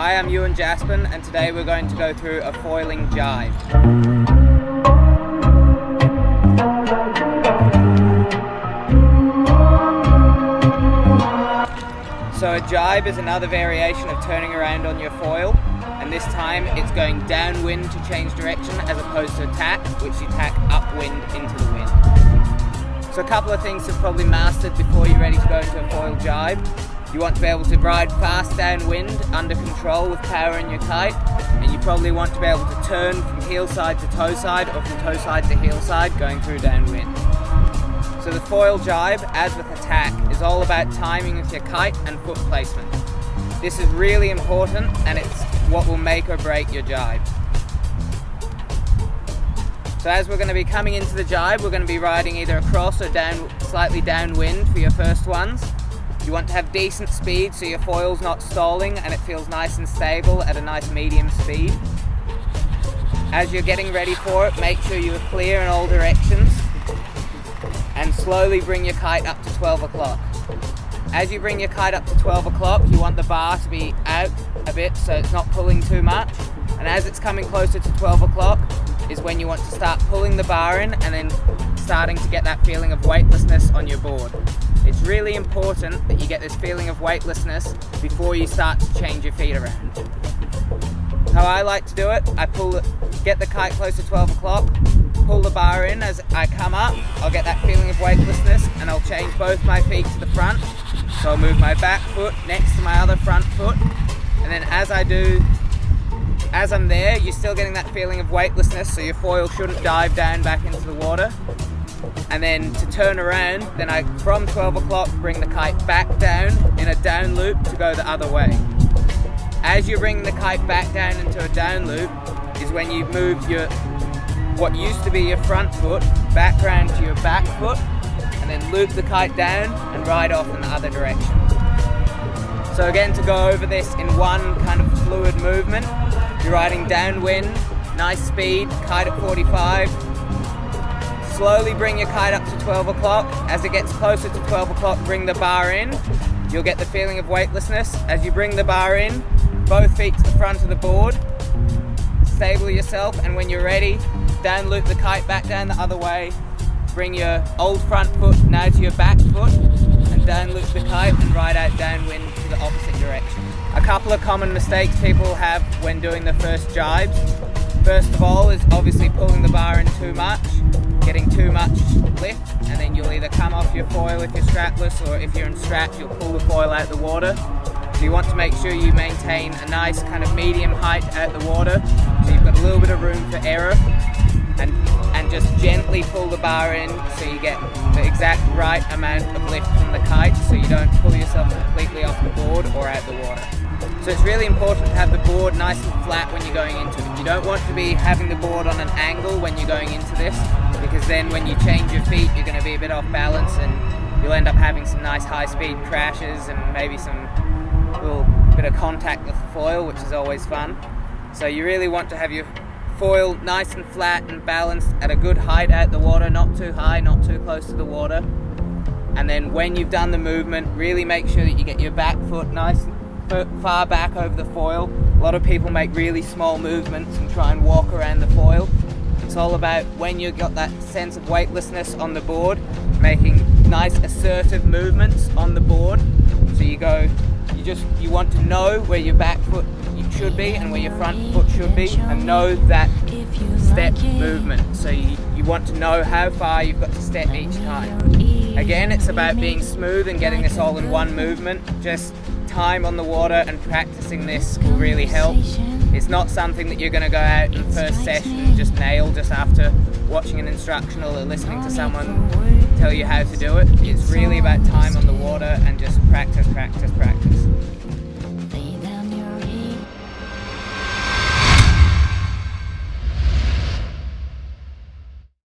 Hi, I'm Ewan Jaspan, and today we're going to go through a foiling gybe. So a gybe is another variation of turning around on your foil, and this time it's going downwind to change direction as opposed to tack, which you tack upwind into the wind. So a couple of things to probably mastered before you're ready to go into a foil gybe. You want to be able to ride fast downwind under control with power in your kite, and you probably want to be able to turn from heel side to toe side or from toe side to heel side going through downwind. So the foil gybe, as with a tack, is all about timing with your kite and foot placement. This is really important, and it's what will make or break your gybe. So as we're going to be coming into the gybe, we're going to be riding either across or slightly downwind for your first ones. You want to have decent speed so your foil's not stalling and it feels nice and stable at a nice medium speed. As you're getting ready for it, make sure you are clear in all directions and slowly bring your kite up to 12 o'clock. As you bring your kite up to 12 o'clock, you want the bar to be out a bit so it's not pulling too much. And as it's coming closer to 12 o'clock is when you want to start pulling the bar in and then starting to get that feeling of weightlessness on your board. It's really important that you get this feeling of weightlessness before you start to change your feet around. How I like to do it, I get the kite close to 12 o'clock, pull the bar in. As I come up, I'll get that feeling of weightlessness and I'll change both my feet to the front. So I'll move my back foot next to my other front foot, and then as I'm there, you're still getting that feeling of weightlessness, so your foil shouldn't dive down back into the water. And then to turn around, then from 12 o'clock, bring the kite back down in a down loop to go the other way. As you bring the kite back down into a down loop is when you move what used to be your front foot back round to your back foot, and then loop the kite down and ride off in the other direction. So again, to go over this in one kind of fluid movement, you're riding downwind, nice speed, kite at 45. Slowly bring your kite up to 12 o'clock. As it gets closer to 12 o'clock, bring the bar in. You'll get the feeling of weightlessness. As you bring the bar in, both feet to the front of the board. Stable yourself, and when you're ready, down loop the kite back down the other way. Bring your old front foot now to your back foot, and down loop the kite and ride out downwind to the opposite direction. A couple of common mistakes people have when doing the first gybes. First of all is obviously pulling the bar in too much, getting too much lift, and then you'll either come off your foil if you're strapless, or if you're in straps, you'll pull the foil out the water. So you want to make sure you maintain a nice kind of medium height out the water, so you've got a little bit of room for error, and just gently pull the bar in so you get the exact right amount of lift from the kite, so you don't pull yourself completely off the board or out the water. So it's really important to have the board nice and flat when you're going into it. You don't want to be having the board on an angle when you're going into this, because then when you change your feet, you're going to be a bit off balance and you'll end up having some nice high-speed crashes and maybe some little bit of contact with the foil, which is always fun. So you really want to have your foil nice and flat and balanced at a good height out the water, not too high, not too close to the water. And then when you've done the movement, really make sure that you get your back foot nice and far back over the foil. A lot of people make really small movements and try and walk around the foil. It's all about when you've got that sense of weightlessness on the board, making nice assertive movements on the board. So you want to know where your back foot should be and where your front foot should be, and know that step movement. So you want to know how far you've got to step each time. Again, it's about being smooth and getting this all in one movement. Just time on the water and practicing this will really help. It's not something that you're going to go out in first session and just nail just after watching an instructional or listening to someone tell you how to do it. It's really about time on the water and just practice, practice, practice.